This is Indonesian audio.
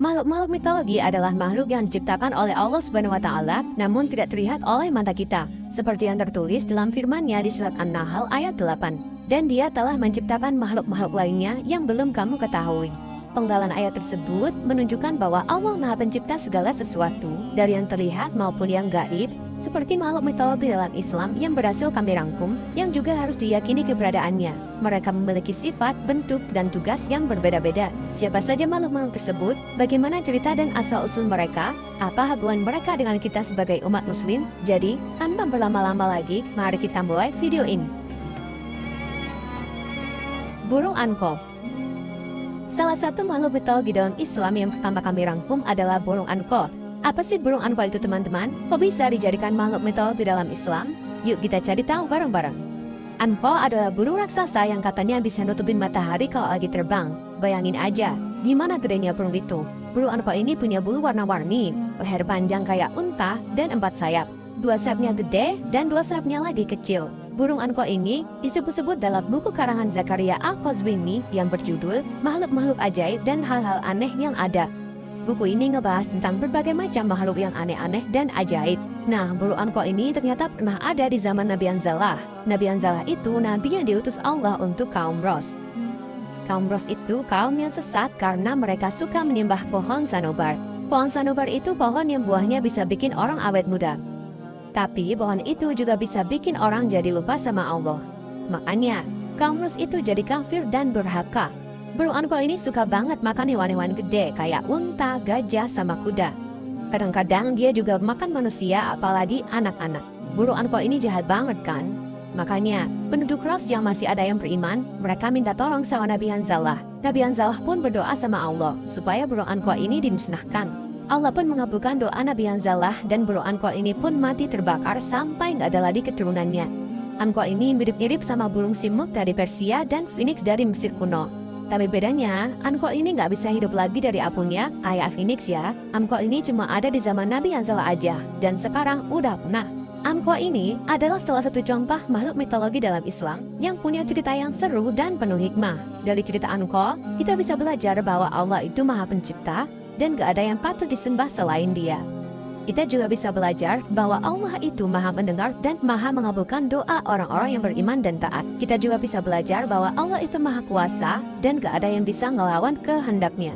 Makhluk-makhluk mitologi adalah makhluk yang diciptakan oleh Allah Subhanahu wa Ta'ala, namun tidak terlihat oleh mata kita, seperti yang tertulis dalam firman-Nya di surat An-Nahl ayat 8. Dan Dia telah menciptakan makhluk-makhluk lainnya yang belum kamu ketahui. Penggalan ayat tersebut menunjukkan bahwa Allah Maha Pencipta segala sesuatu, dari yang terlihat maupun yang gaib, seperti makhluk mitologi dalam Islam yang berhasil kami rangkum, yang juga harus diyakini keberadaannya. Mereka memiliki sifat, bentuk, dan tugas yang berbeda-beda. Siapa saja makhluk-makhluk tersebut, bagaimana cerita dan asal-usul mereka, apa hubungan mereka dengan kita sebagai umat muslim? Jadi, tanpa berlama-lama lagi, mari kita mulai video ini. Burung Anko. Salah satu makhluk mitologi dalam Islam yang pertama kami rangkum adalah burung anko. Apa sih burung anko itu, teman-teman? Kok bisa dijadikan makhluk mitologi dalam Islam? Yuk kita cari tahu bareng-bareng. Anko adalah burung raksasa yang katanya bisa nutupin matahari kalau lagi terbang. Bayangin aja, gimana gedenya burung itu. Burung anko ini punya bulu warna-warni, leher panjang kayak unta, dan 4 sayap. 2 sayapnya gede dan 2 sayapnya lagi kecil. Burung anko ini disebut-sebut dalam buku karangan Zakaria Al-Qazwini yang berjudul Makhluk-Makhluk Ajaib dan Hal-Hal Aneh yang Ada. Buku ini ngebahas tentang berbagai macam makhluk yang aneh-aneh dan ajaib. Nah, burung anko ini ternyata pernah ada di zaman Nabi Anzalah. Nabi Anzalah itu nabi yang diutus Allah untuk kaum Ros. Kaum Ros itu kaum yang sesat karena mereka suka menyembah pohon sanobar. Pohon sanobar itu pohon yang buahnya bisa bikin orang awet muda. Tapi pohon itu juga bisa bikin orang jadi lupa sama Allah. Makanya, kaum Ros itu jadi kafir dan durhaka. Burung anko ini suka banget makan hewan-hewan gede kayak unta, gajah, sama kuda. Kadang-kadang dia juga makan manusia, apalagi anak-anak. Burung anko ini jahat banget kan? Makanya, penduduk Ros yang masih ada yang beriman, mereka minta tolong sama Nabi Anzalah. Nabi Anzalah pun berdoa sama Allah supaya burung anko ini dimusnahkan. Allah pun mengabulkan doa Nabi Anzalah dan burung anko ini pun mati terbakar sampai nggak ada lagi keturunannya. Anko ini mirip-mirip sama burung simuk dari Persia dan Phoenix dari Mesir kuno. Tapi bedanya, anko ini nggak bisa hidup lagi dari apungnya, ayah Phoenix ya. Anko ini cuma ada di zaman Nabi Anzalah aja, dan sekarang udah punah. Anko ini adalah salah satu contoh makhluk mitologi dalam Islam yang punya cerita yang seru dan penuh hikmah. Dari cerita anko, kita bisa belajar bahwa Allah itu Maha Pencipta, dan gak ada yang patut disembah selain Dia. Kita juga bisa belajar bahwa Allah itu Maha mendengar dan Maha mengabulkan doa orang-orang yang beriman dan taat. Kita juga bisa belajar bahwa Allah itu Maha kuasa dan gak ada yang bisa ngelawan kehendaknya.